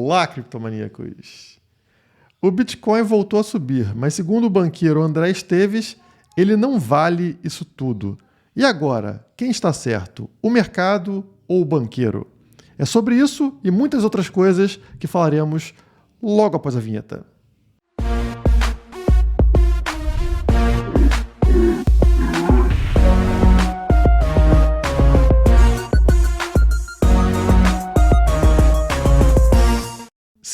Olá, criptomaníacos! O Bitcoin voltou a subir, mas segundo o banqueiro André Esteves, ele não vale isso tudo. E agora, quem está certo, o mercado ou o banqueiro? É sobre isso e muitas outras coisas que falaremos logo após a vinheta.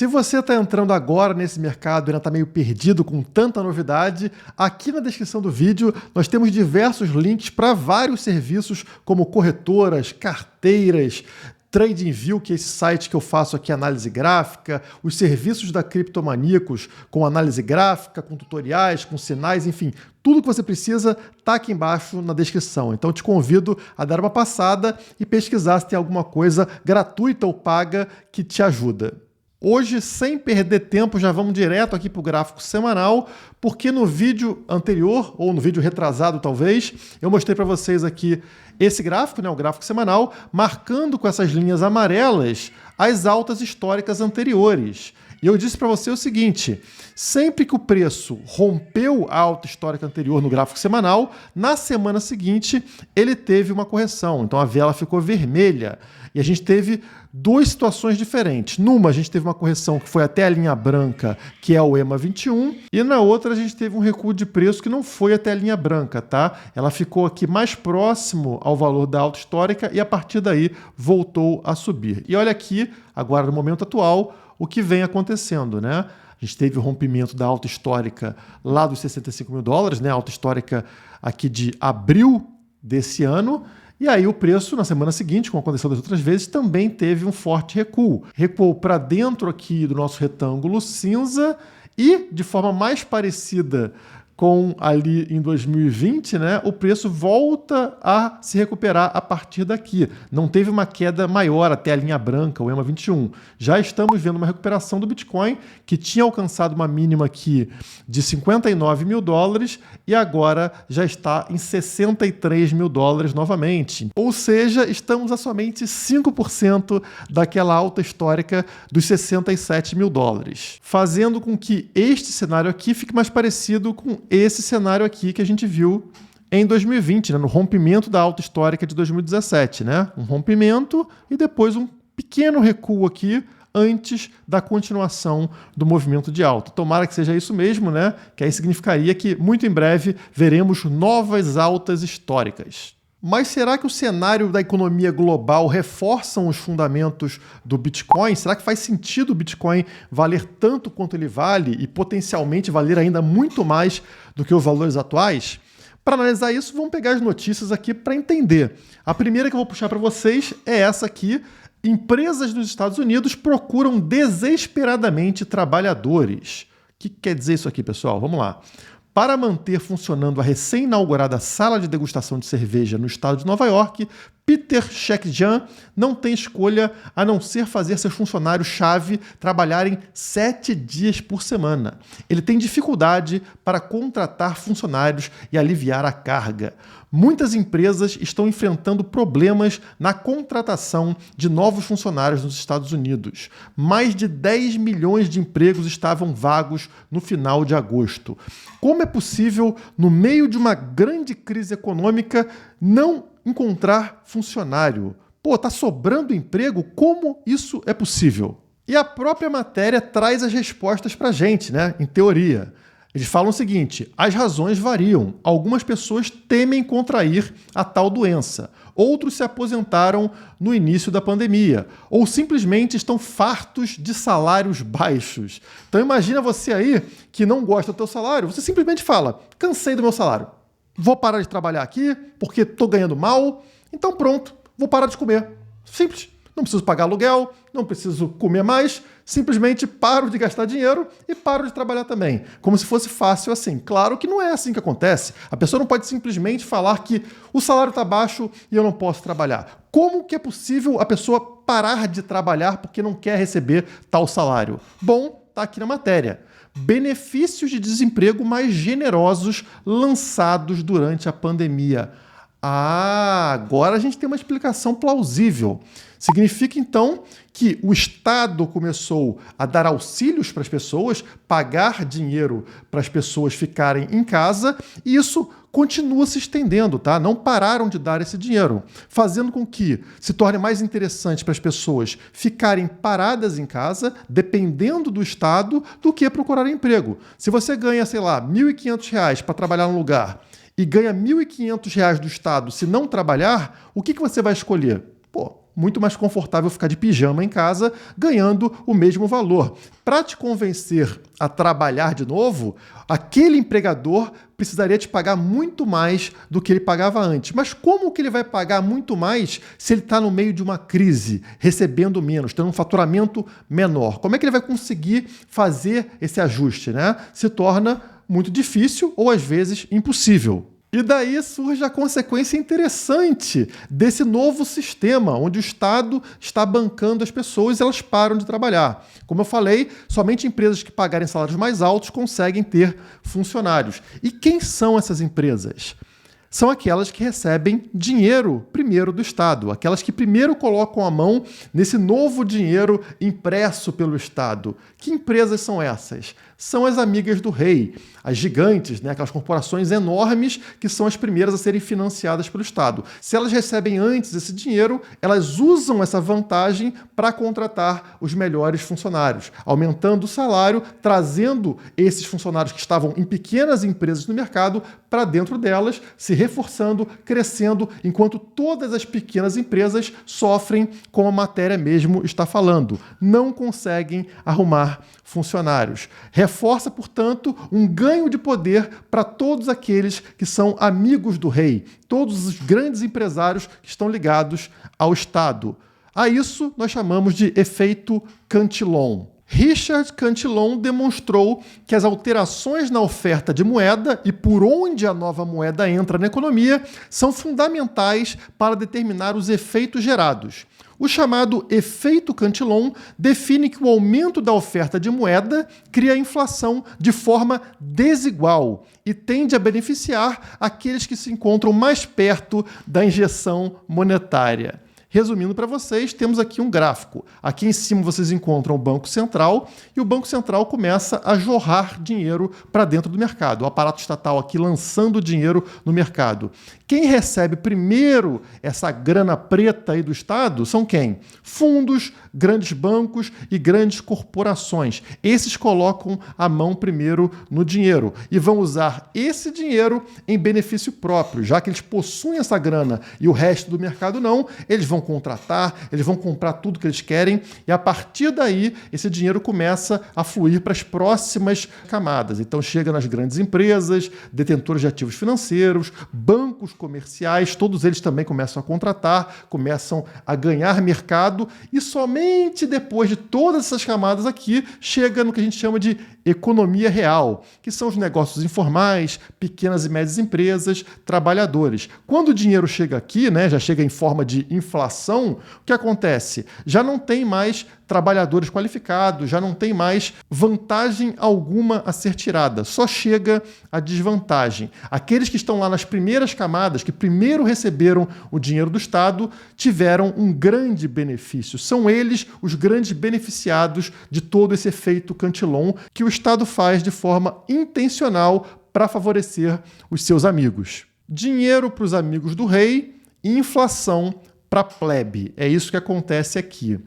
Se você está entrando agora nesse mercado e ainda está meio perdido com tanta novidade, aqui na descrição do vídeo nós temos diversos links para vários serviços como corretoras, carteiras, TradingView, que é esse site que eu faço aqui análise gráfica, os serviços da Criptomaníacos com análise gráfica, com tutoriais, com sinais, enfim, tudo que você precisa está aqui embaixo na descrição. Então te convido a dar uma passada e pesquisar se tem alguma coisa gratuita ou paga que te ajuda. Hoje, sem perder tempo, já vamos direto aqui para o gráfico semanal, porque no vídeo anterior, ou no vídeo retrasado talvez, eu mostrei para vocês aqui esse gráfico, né, o gráfico semanal, marcando com essas linhas amarelas as altas históricas anteriores. E eu disse para você o seguinte, sempre que o preço rompeu a alta histórica anterior no gráfico semanal, na semana seguinte ele teve uma correção, então a vela ficou vermelha. E a gente teve duas situações diferentes. Numa, a gente teve uma correção que foi até a linha branca, que é o EMA 21, e na outra a gente teve um recuo de preço que não foi até a linha branca, tá? Ela ficou aqui mais próximo ao valor da alta histórica e a partir daí voltou a subir. E olha aqui, agora no momento atual, o que vem acontecendo, né? A gente teve o rompimento da alta histórica lá dos 65 mil dólares, né? A alta histórica aqui de abril desse ano. E aí o preço, na semana seguinte, como aconteceu das outras vezes, também teve um forte recuo. Recuou para dentro aqui do nosso retângulo cinza e, de forma mais parecida com ali em 2020, né, o preço volta a se recuperar a partir daqui. Não teve uma queda maior até a linha branca, o EMA 21. Já estamos vendo uma recuperação do Bitcoin, que tinha alcançado uma mínima aqui de 59 mil dólares e agora já está em 63 mil dólares novamente. Ou seja, estamos a somente 5% daquela alta histórica dos 67 mil dólares. Fazendo com que este cenário aqui fique mais parecido com esse cenário aqui que a gente viu em 2020, né, no rompimento da alta histórica de 2017. Né? Um rompimento e depois um pequeno recuo aqui antes da continuação do movimento de alta. Tomara que seja isso mesmo, né? Que aí significaria que muito em breve veremos novas altas históricas. Mas será que o cenário da economia global reforçam os fundamentos do Bitcoin? Será que faz sentido o Bitcoin valer tanto quanto ele vale e potencialmente valer ainda muito mais do que os valores atuais? Para analisar isso, vamos pegar as notícias aqui para entender. A primeira que eu vou puxar para vocês é essa aqui. Empresas nos Estados Unidos procuram desesperadamente trabalhadores. O que quer dizer isso aqui, pessoal? Vamos lá. Para manter funcionando a recém-inaugurada sala de degustação de cerveja no estado de Nova York, Peter Shekjian não tem escolha a não ser fazer seus funcionários-chave trabalharem 7 dias por semana. Ele tem dificuldade para contratar funcionários e aliviar a carga. Muitas empresas estão enfrentando problemas na contratação de novos funcionários nos Estados Unidos. Mais de 10 milhões de empregos estavam vagos no final de agosto. Como é possível, no meio de uma grande crise econômica, não encontrar funcionário? Pô, tá sobrando emprego? Como isso é possível? E a própria matéria traz as respostas pra gente, né? Em teoria. Eles falam o seguinte, as razões variam. Algumas pessoas temem contrair a tal doença. Outros se aposentaram no início da pandemia. Ou simplesmente estão fartos de salários baixos. Então imagina você aí que não gosta do teu salário, você simplesmente fala, cansei do meu salário. Vou parar de trabalhar aqui porque estou ganhando mal. Então pronto, vou parar de comer. Simples. Não preciso pagar aluguel, não preciso comer mais, simplesmente paro de gastar dinheiro e paro de trabalhar também. Como se fosse fácil assim. Claro que não é assim que acontece. A pessoa não pode simplesmente falar que o salário está baixo e eu não posso trabalhar. Como que é possível a pessoa parar de trabalhar porque não quer receber tal salário? Bom, está aqui na matéria. Benefícios de desemprego mais generosos lançados durante a pandemia. Ah, agora a gente tem uma explicação plausível. Significa, então, que o Estado começou a dar auxílios para as pessoas, pagar dinheiro para as pessoas ficarem em casa, e isso continua se estendendo, tá? Não pararam de dar esse dinheiro, fazendo com que se torne mais interessante para as pessoas ficarem paradas em casa, dependendo do Estado, do que procurar emprego. Se você ganha, sei lá, R$ 1.500 para trabalhar num lugar e ganha R$ 1.500 do Estado se não trabalhar, o que você vai escolher? Pô, muito mais confortável ficar de pijama em casa, ganhando o mesmo valor. Para te convencer a trabalhar de novo, aquele empregador precisaria te pagar muito mais do que ele pagava antes. Mas como que ele vai pagar muito mais se ele está no meio de uma crise, recebendo menos, tendo um faturamento menor? Como é que ele vai conseguir fazer esse ajuste, né? Se torna muito difícil ou, às vezes, impossível. E daí surge a consequência interessante desse novo sistema, onde o Estado está bancando as pessoas e elas param de trabalhar. Como eu falei, somente empresas que pagarem salários mais altos conseguem ter funcionários. E quem são essas empresas? São aquelas que recebem dinheiro primeiro do Estado, aquelas que primeiro colocam a mão nesse novo dinheiro impresso pelo Estado. Que empresas são essas? São as amigas do rei, as gigantes, né? Aquelas corporações enormes que são as primeiras a serem financiadas pelo Estado. Se elas recebem antes esse dinheiro, elas usam essa vantagem para contratar os melhores funcionários, aumentando o salário, trazendo esses funcionários que estavam em pequenas empresas no mercado para dentro delas, se reforçando, crescendo, enquanto todas as pequenas empresas sofrem como a matéria mesmo está falando. Não conseguem arrumar funcionários. Reforça, portanto, um ganho de poder para todos aqueles que são amigos do rei, todos os grandes empresários que estão ligados ao Estado. A isso nós chamamos de efeito Cantillon. Richard Cantillon demonstrou que as alterações na oferta de moeda e por onde a nova moeda entra na economia são fundamentais para determinar os efeitos gerados. O chamado efeito Cantillon define que o aumento da oferta de moeda cria inflação de forma desigual e tende a beneficiar aqueles que se encontram mais perto da injeção monetária. Resumindo para vocês, temos aqui um gráfico. Aqui em cima vocês encontram o Banco Central e o Banco Central começa a jorrar dinheiro para dentro do mercado. O aparato estatal aqui lançando dinheiro no mercado. Quem recebe primeiro essa grana preta aí do Estado são quem? Fundos, grandes bancos e grandes corporações. Esses colocam a mão primeiro no dinheiro e vão usar esse dinheiro em benefício próprio. Já que eles possuem essa grana e o resto do mercado não, eles vão contratar, eles vão comprar tudo que eles querem e a partir daí esse dinheiro começa a fluir para as próximas camadas. Então chega nas grandes empresas, detentores de ativos financeiros, bancos comerciais, todos eles também começam a contratar, começam a ganhar mercado e somente depois de todas essas camadas aqui chega no que a gente chama de economia real, que são os negócios informais, pequenas e médias empresas, trabalhadores. Quando o dinheiro chega aqui, né, já chega em forma de inflação, o que acontece? Já não tem mais trabalhadores qualificados, já não tem mais vantagem alguma a ser tirada, só chega a desvantagem. Aqueles que estão lá nas primeiras camadas, que primeiro receberam o dinheiro do Estado, tiveram um grande benefício. São eles os grandes beneficiados de todo esse efeito Cantillon que o Estado faz de forma intencional para favorecer os seus amigos. Dinheiro para os amigos do rei e inflação para a plebe. É isso que acontece aqui.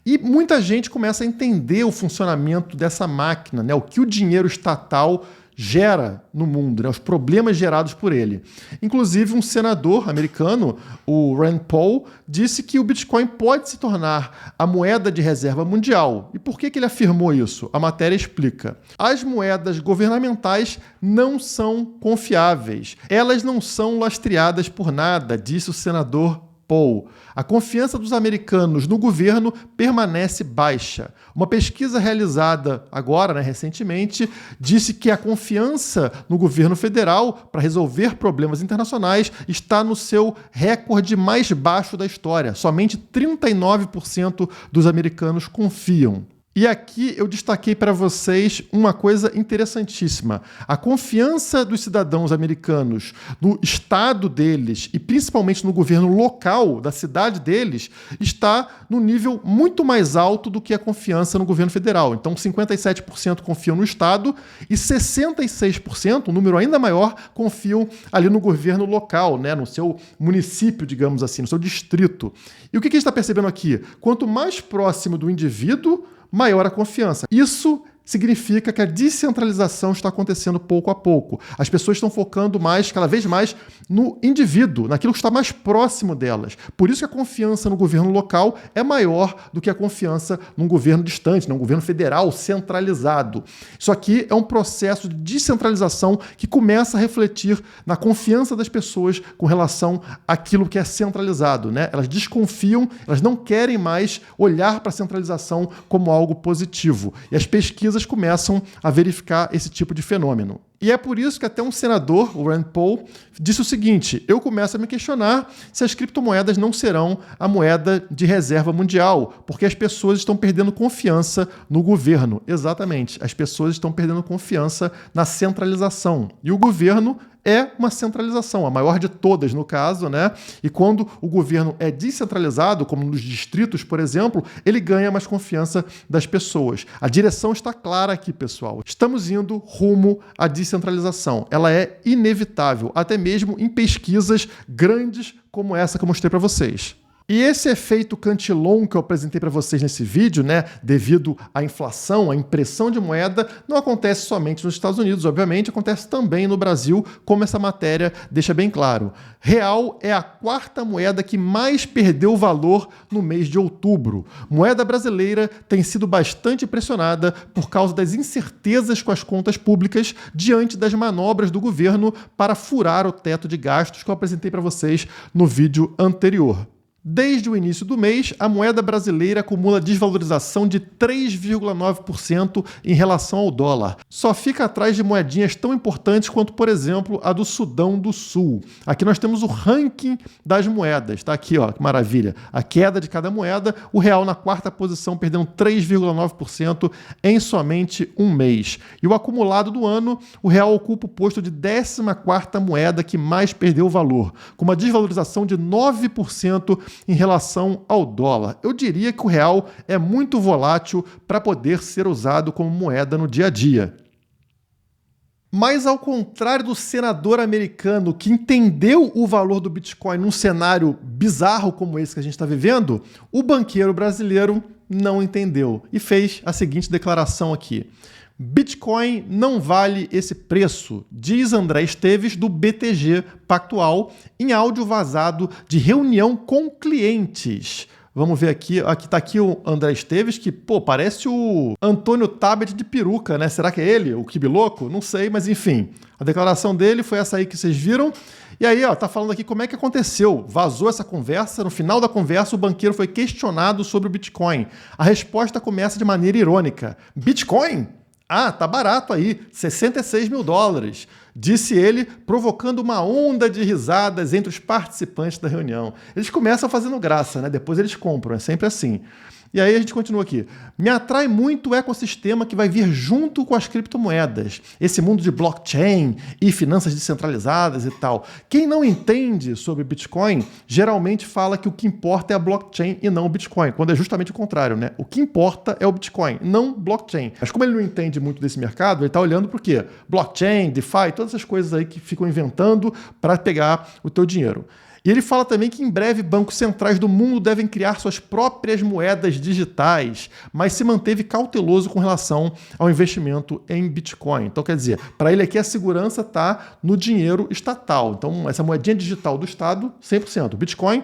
E muita gente começa a entender o funcionamento dessa máquina, né? O que o dinheiro estatal gera no mundo, né? Os problemas gerados por ele. Inclusive, um senador americano, o Rand Paul, disse que o Bitcoin pode se tornar a moeda de reserva mundial. E por que ele afirmou isso? A matéria explica. As moedas governamentais não são confiáveis. Elas não são lastreadas por nada, disse o senador Paul. A confiança dos americanos no governo permanece baixa. Uma pesquisa realizada agora, recentemente, disse que a confiança no governo federal para resolver problemas internacionais está no seu recorde mais baixo da história. Somente 39% dos americanos confiam. E aqui eu destaquei para vocês uma coisa interessantíssima. A confiança dos cidadãos americanos no estado deles e principalmente no governo local da cidade deles está no nível muito mais alto do que a confiança no governo federal. Então 57% confiam no estado e 66%, um número ainda maior, confiam ali no governo local, né, no seu município, digamos assim, no seu distrito. E o que a gente está percebendo aqui? Quanto mais próximo do indivíduo, maior a confiança. Isso significa que a descentralização está acontecendo pouco a pouco. As pessoas estão focando mais, cada vez mais, no indivíduo, naquilo que está mais próximo delas. Por isso que a confiança no governo local é maior do que a confiança num governo distante, num governo federal centralizado. Isso aqui é um processo de descentralização que começa a refletir na confiança das pessoas com relação àquilo que é centralizado, né? Elas desconfiam, elas não querem mais olhar para a centralização como algo positivo. E as pesquisas começam a verificar esse tipo de fenômeno. E é por isso que até um senador, o Rand Paul, disse o seguinte: eu começo a me questionar se as criptomoedas não serão a moeda de reserva mundial, porque as pessoas estão perdendo confiança no governo. Exatamente, as pessoas estão perdendo confiança na centralização. E o governo é uma centralização, a maior de todas no caso, né? E quando o governo é descentralizado, como nos distritos, por exemplo, ele ganha mais confiança das pessoas. A direção está clara aqui, pessoal. Estamos indo rumo à descentralização. Ela é inevitável, até mesmo em pesquisas grandes como essa que eu mostrei para vocês. E esse efeito Cantillon que eu apresentei para vocês nesse vídeo, né, devido à inflação, à impressão de moeda, não acontece somente nos Estados Unidos, obviamente, acontece também no Brasil, como essa matéria deixa bem claro. Real é a quarta moeda que mais perdeu valor no mês de outubro. Moeda brasileira tem sido bastante pressionada por causa das incertezas com as contas públicas diante das manobras do governo para furar o teto de gastos que eu apresentei para vocês no vídeo anterior. Desde o início do mês, a moeda brasileira acumula desvalorização de 3,9% em relação ao dólar. Só fica atrás de moedinhas tão importantes quanto, por exemplo, a do Sudão do Sul. Aqui nós temos o ranking das moedas, tá aqui, ó, que maravilha. A queda de cada moeda, o real na quarta posição, perdendo 3,9% em somente um mês. E o acumulado do ano, o real ocupa o posto de 14ª moeda que mais perdeu valor, com uma desvalorização de 9% em relação ao dólar. Eu diria que o real é muito volátil para poder ser usado como moeda no dia a dia. Mas ao contrário do senador americano que entendeu o valor do Bitcoin num cenário bizarro como esse que a gente está vivendo, o banqueiro brasileiro não entendeu e fez a seguinte declaração aqui: Bitcoin não vale esse preço, diz André Esteves do BTG Pactual em áudio vazado de reunião com clientes. Vamos ver aqui, tá aqui o André Esteves, que, pô, parece o Antônio Tabet de peruca, né? Será que é ele, o Kibiloco? Não sei, mas enfim. A declaração dele foi essa aí que vocês viram. E aí, ó, tá falando aqui como é que aconteceu. Vazou essa conversa, no final da conversa o banqueiro foi questionado sobre o Bitcoin. A resposta começa de maneira irônica. Bitcoin? Ah, tá barato aí, 66 mil dólares, disse ele, provocando uma onda de risadas entre os participantes da reunião. Eles começam fazendo graça, né? Depois eles compram, é sempre assim. E aí a gente continua aqui. Me atrai muito o ecossistema que vai vir junto com as criptomoedas. Esse mundo de blockchain e finanças descentralizadas e tal. Quem não entende sobre Bitcoin, geralmente fala que o que importa é a blockchain e não o Bitcoin, quando é justamente o contrário, né? O que importa é o Bitcoin, não blockchain. Mas como ele não entende muito desse mercado, ele está olhando para o quê? Blockchain, DeFi, todas essas coisas aí que ficam inventando para pegar o teu dinheiro. E ele fala também que em breve bancos centrais do mundo devem criar suas próprias moedas digitais, mas se manteve cauteloso com relação ao investimento em Bitcoin. Então, quer dizer, para ele aqui a segurança está no dinheiro estatal. Então, essa moedinha digital do Estado, 100%. Bitcoin,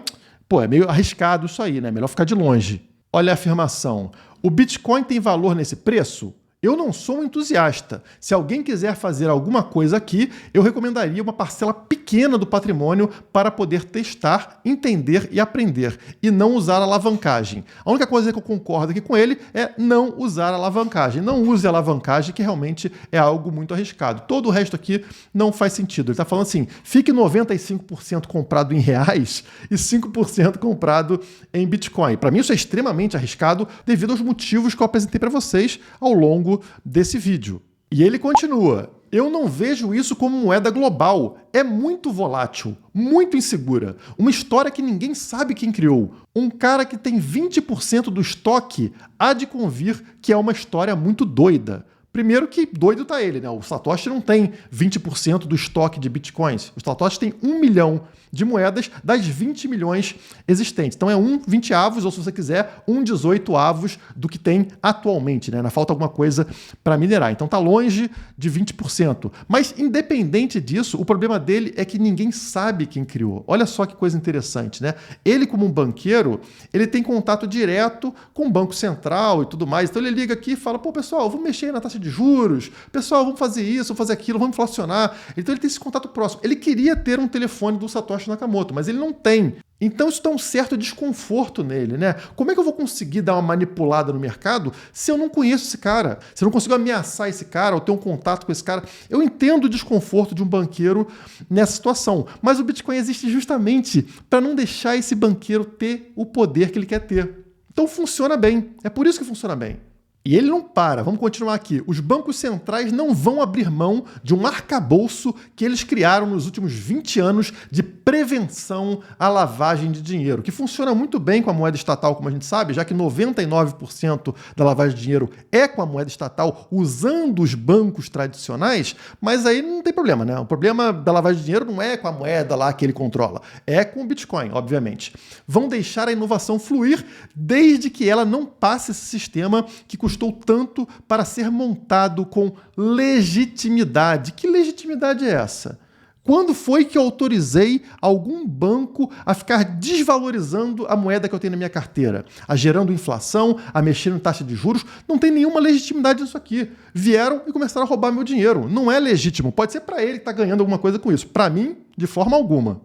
pô, é meio arriscado isso aí, né? Melhor ficar de longe. Olha a afirmação. O Bitcoin tem valor nesse preço? Eu não sou um entusiasta. Se alguém quiser fazer alguma coisa aqui, eu recomendaria uma parcela pequena do patrimônio para poder testar, entender e aprender, e não usar alavancagem. A única coisa que eu concordo aqui com ele é não usar alavancagem. Não use alavancagem, que realmente é algo muito arriscado. Todo o resto aqui não faz sentido. Ele está falando assim, fique 95% comprado em reais e 5% comprado em Bitcoin. Para mim isso é extremamente arriscado devido aos motivos que eu apresentei para vocês ao longo desse vídeo. E ele continua: eu não vejo isso como moeda global. É muito volátil, muito insegura. Uma história que ninguém sabe quem criou. Um cara que tem 20% do estoque há de convir que é uma história muito doida. Primeiro que doido tá ele, né? O Satoshi não tem 20% do estoque de bitcoins. O Satoshi tem 1 milhão de moedas das 20 milhões existentes. Então é 20 avos, ou se você quiser, 18 avos do que tem atualmente, né? Ainda falta alguma coisa para minerar. Então tá longe de 20%. Mas independente disso, o problema dele é que ninguém sabe quem criou. Olha só que coisa interessante, né? Ele, como um banqueiro, ele tem contato direto com o Banco Central e tudo mais. Então ele liga aqui e fala, pô, pessoal, vamos mexer na taxa de juros, pessoal, vamos fazer isso, vamos fazer aquilo, vamos inflacionar. Então ele tem esse contato próximo. Ele queria ter um telefone do Satoshi Nakamoto, mas ele não tem. Então isso dá um certo desconforto nele, né? Como é que eu vou conseguir dar uma manipulada no mercado se eu não conheço esse cara? Se eu não consigo ameaçar esse cara ou ter um contato com esse cara? Eu entendo o desconforto de um banqueiro nessa situação, mas o Bitcoin existe justamente para não deixar esse banqueiro ter o poder que ele quer ter. Então funciona bem. É por isso que funciona bem. E ele não para, vamos continuar aqui. Os bancos centrais não vão abrir mão de um arcabouço que eles criaram nos últimos 20 anos de prevenção à lavagem de dinheiro, que funciona muito bem com a moeda estatal, como a gente sabe, já que 99% da lavagem de dinheiro é com a moeda estatal usando os bancos tradicionais, mas aí não tem problema, né? O problema da lavagem de dinheiro não é com a moeda lá que ele controla, é com o Bitcoin, obviamente. Vão deixar a inovação fluir desde que ela não passe esse sistema que custou tanto para ser montado com legitimidade. Que legitimidade é essa? Quando foi que eu autorizei algum banco a ficar desvalorizando a moeda que eu tenho na minha carteira? A gerando inflação, a mexendo em taxa de juros? Não tem nenhuma legitimidade nisso aqui. Vieram e começaram a roubar meu dinheiro. Não é legítimo. Pode ser para ele que está ganhando alguma coisa com isso. Para mim, de forma alguma.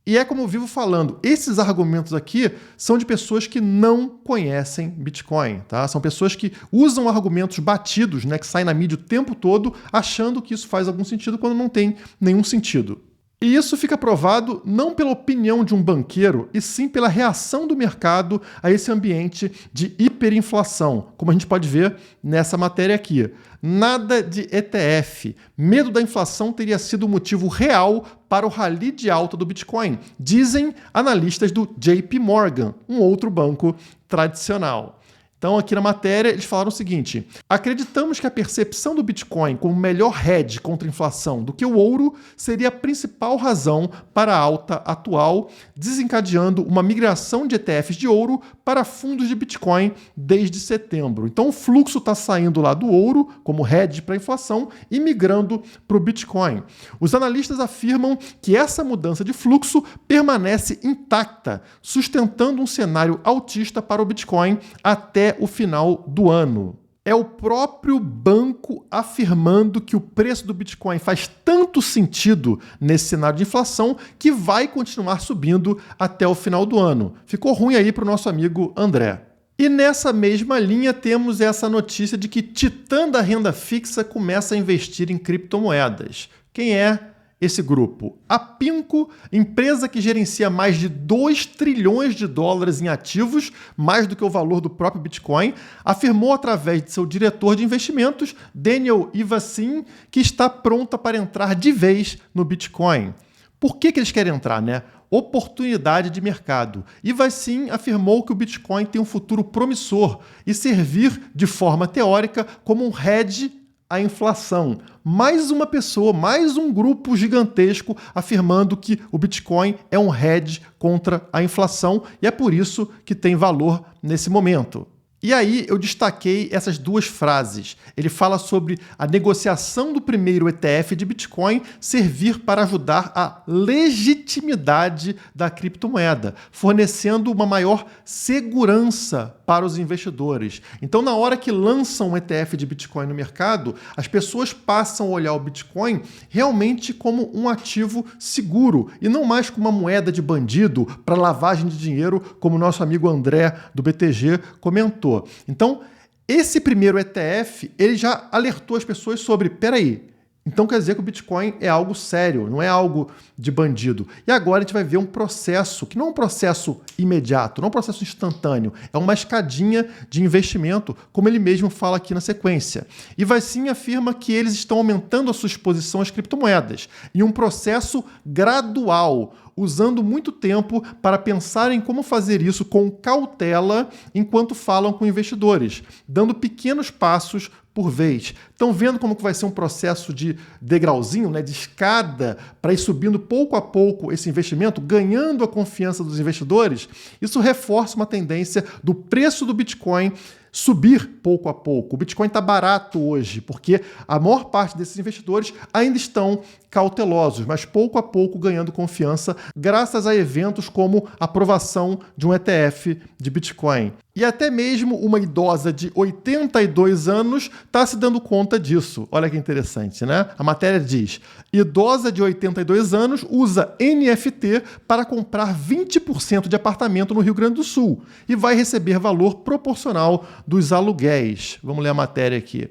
E é como eu vivo falando, esses argumentos aqui são de pessoas que não conhecem Bitcoin, tá? São pessoas que usam argumentos batidos, né, que saem na mídia o tempo todo, achando que isso faz algum sentido quando não tem nenhum sentido. E isso fica provado não pela opinião de um banqueiro, e sim pela reação do mercado a esse ambiente de hiperinflação, como a gente pode ver nessa matéria aqui. Nada de ETF. Medo da inflação teria sido o motivo real para o rally de alta do Bitcoin, dizem analistas do JP Morgan, um outro banco tradicional. Então, aqui na matéria, eles falaram o seguinte: acreditamos que a percepção do Bitcoin como melhor hedge contra a inflação do que o ouro seria a principal razão para a alta atual, desencadeando uma migração de ETFs de ouro para fundos de Bitcoin desde setembro. Então, o fluxo está saindo lá do ouro, como hedge para a inflação, e migrando para o Bitcoin. Os analistas afirmam que essa mudança de fluxo permanece intacta, sustentando um cenário altista para o Bitcoin até o final do ano. É o próprio banco afirmando que o preço do Bitcoin faz tanto sentido nesse cenário de inflação que vai continuar subindo até o final do ano. Ficou ruim aí para o nosso amigo André. E nessa mesma linha temos essa notícia de que titã da renda fixa começa a investir em criptomoedas. Quem é esse grupo? A Pinko, empresa que gerencia mais de 2 trilhões de dólares em ativos, mais do que o valor do próprio Bitcoin, afirmou através de seu diretor de investimentos, Daniel Ivassin, que está pronta para entrar de vez no Bitcoin. Por que eles querem entrar, né? Oportunidade de mercado. Ivassin afirmou que o Bitcoin tem um futuro promissor e servir de forma teórica como um hedge à inflação. Mais uma pessoa, mais um grupo gigantesco afirmando que o Bitcoin é um hedge contra a inflação e é por isso que tem valor nesse momento. E aí eu destaquei essas duas frases. Ele fala sobre a negociação do primeiro ETF de Bitcoin servir para ajudar a legitimidade da criptomoeda, fornecendo uma maior segurança para os investidores. Então, na hora que lançam um ETF de Bitcoin no mercado, as pessoas passam a olhar o Bitcoin realmente como um ativo seguro e não mais como uma moeda de bandido para lavagem de dinheiro, como o nosso amigo André do BTG comentou. Então, esse primeiro ETF, ele já alertou as pessoas sobre, peraí, então quer dizer que o Bitcoin é algo sério, não é algo de bandido. E agora a gente vai ver um processo, que não é um processo imediato, não é um processo instantâneo, é uma escadinha de investimento, como ele mesmo fala aqui na sequência. E Vaicin afirma que eles estão aumentando a sua exposição às criptomoedas, em um processo gradual, usando muito tempo para pensar em como fazer isso com cautela enquanto falam com investidores, dando pequenos passos por vez. Estão vendo como que vai ser um processo de degrauzinho, né, de escada, para ir subindo pouco a pouco esse investimento, ganhando a confiança dos investidores? Isso reforça uma tendência do preço do Bitcoin subir pouco a pouco. O Bitcoin está barato hoje, porque a maior parte desses investidores ainda estão cautelosos, mas pouco a pouco ganhando confiança graças a eventos como a aprovação de um ETF de Bitcoin. E até mesmo uma idosa de 82 anos está se dando conta disso. Olha que interessante, né? A matéria diz: idosa de 82 anos usa NFT para comprar 20% de apartamento no Rio Grande do Sul e vai receber valor proporcional dos aluguéis. Vamos ler a matéria aqui.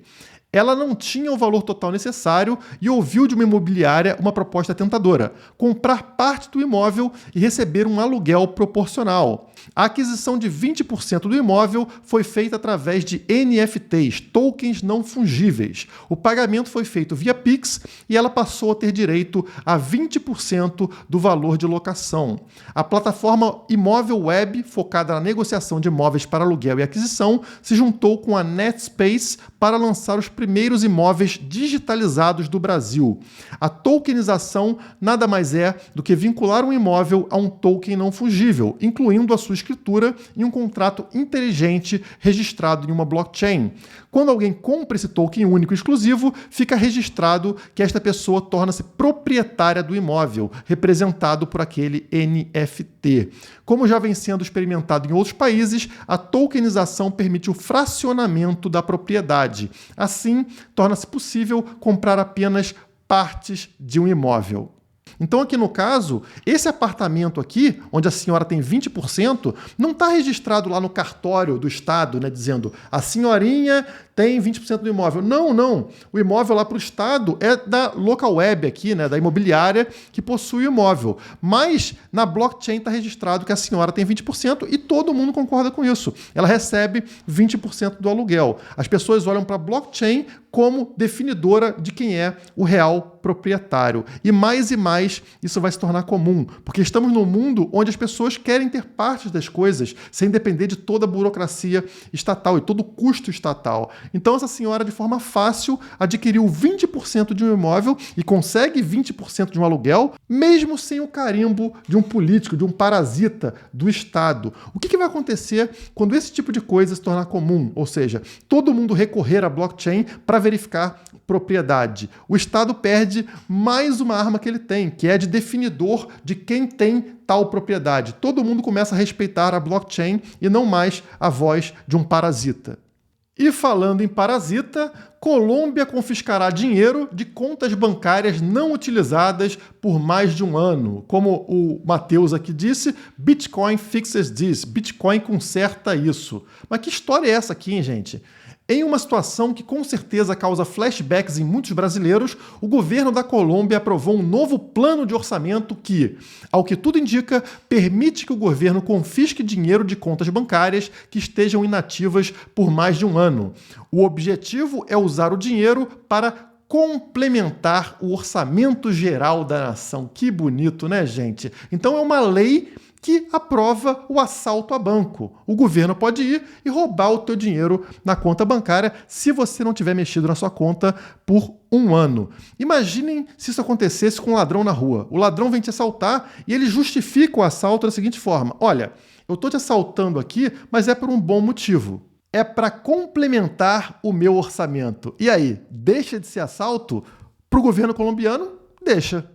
Ela não tinha o valor total necessário e ouviu de uma imobiliária uma proposta tentadora: comprar parte do imóvel e receber um aluguel proporcional. A aquisição de 20% do imóvel foi feita através de NFTs, tokens não fungíveis. O pagamento foi feito via Pix e ela passou a ter direito a 20% do valor de locação. A plataforma Imóvel Web, focada na negociação de imóveis para aluguel e aquisição, se juntou com a Netspace para lançar os primeiros imóveis digitalizados do Brasil. A tokenização nada mais é do que vincular um imóvel a um token não fungível, incluindo a sua escritura em um contrato inteligente registrado em uma blockchain. Quando alguém compra esse token único e exclusivo, fica registrado que esta pessoa torna-se proprietária do imóvel, representado por aquele NFT. Como já vem sendo experimentado em outros países, a tokenização permite o fracionamento da propriedade. Assim, torna-se possível comprar apenas partes de um imóvel. Então, aqui no caso, esse apartamento aqui, onde a senhora tem 20%, não está registrado lá no cartório do Estado, né, dizendo a senhorinha tem 20% do imóvel. Não, não. O imóvel lá para o Estado é da local web aqui, né, da imobiliária que possui o imóvel. Mas na blockchain está registrado que a senhora tem 20% e todo mundo concorda com isso. Ela recebe 20% do aluguel. As pessoas olham para a blockchain como definidora de quem é o real proprietário. E mais isso vai se tornar comum, porque estamos num mundo onde as pessoas querem ter partes das coisas sem depender de toda a burocracia estatal e todo o custo estatal. Então essa senhora, de forma fácil, adquiriu 20% de um imóvel e consegue 20% de um aluguel, mesmo sem o carimbo de um político, de um parasita do Estado. O que vai acontecer quando esse tipo de coisa se tornar comum? Ou seja, todo mundo recorrer à blockchain para verificar propriedade. O Estado perde mais uma arma que ele tem, que é de definidor de quem tem tal propriedade. Todo mundo começa a respeitar a blockchain e não mais a voz de um parasita. E falando em parasita, Colômbia confiscará dinheiro de contas bancárias não utilizadas por mais de um ano. Como o Matheus aqui disse, Bitcoin fixes this. Bitcoin conserta isso. Mas que história é essa aqui, hein, gente? Em uma situação que com certeza causa flashbacks em muitos brasileiros, o governo da Colômbia aprovou um novo plano de orçamento que, ao que tudo indica, permite que o governo confisque dinheiro de contas bancárias que estejam inativas por mais de um ano. O objetivo é usar o dinheiro para complementar o orçamento geral da nação. Que bonito, né, gente? Então é uma lei que aprova o assalto a banco. O governo pode ir e roubar o teu dinheiro na conta bancária se você não tiver mexido na sua conta por um ano. Imaginem se isso acontecesse com um ladrão na rua. O ladrão vem te assaltar e ele justifica o assalto da seguinte forma: olha, eu estou te assaltando aqui, mas é por um bom motivo. é para complementar o meu orçamento. E aí, deixa de ser assalto? Para o governo colombiano, deixa.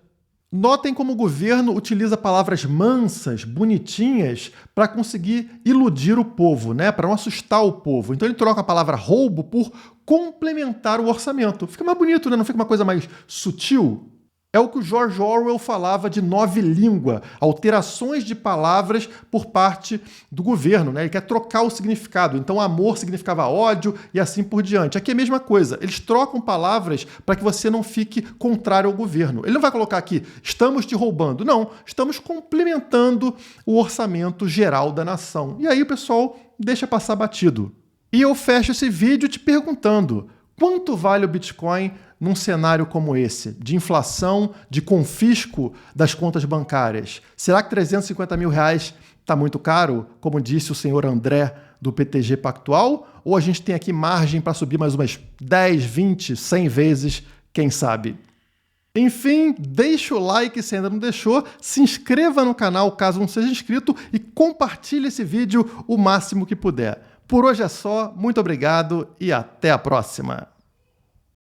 Notem como o governo utiliza palavras mansas, bonitinhas, para conseguir iludir o povo, né? Para não assustar o povo. Então ele troca a palavra roubo por complementar o orçamento. Fica mais bonito, né? Não fica uma coisa mais sutil? É o que o George Orwell falava de novilíngua, alterações de palavras por parte do governo, né? Ele quer trocar o significado. Então, amor significava ódio e assim por diante. Aqui é a mesma coisa. Eles trocam palavras para que você não fique contrário ao governo. Ele não vai colocar aqui, estamos te roubando. Não, estamos complementando o orçamento geral da nação. E aí o pessoal deixa passar batido. E eu fecho esse vídeo te perguntando: quanto vale o Bitcoin num cenário como esse, de inflação, de confisco das contas bancárias? Será que 350 mil reais está muito caro, como disse o senhor André do PTG Pactual? Ou a gente tem aqui margem para subir mais umas 10, 20, 100 vezes, quem sabe? Enfim, deixa o like se ainda não deixou, se inscreva no canal caso não seja inscrito e compartilhe esse vídeo o máximo que puder. Por hoje é só, muito obrigado e até a próxima!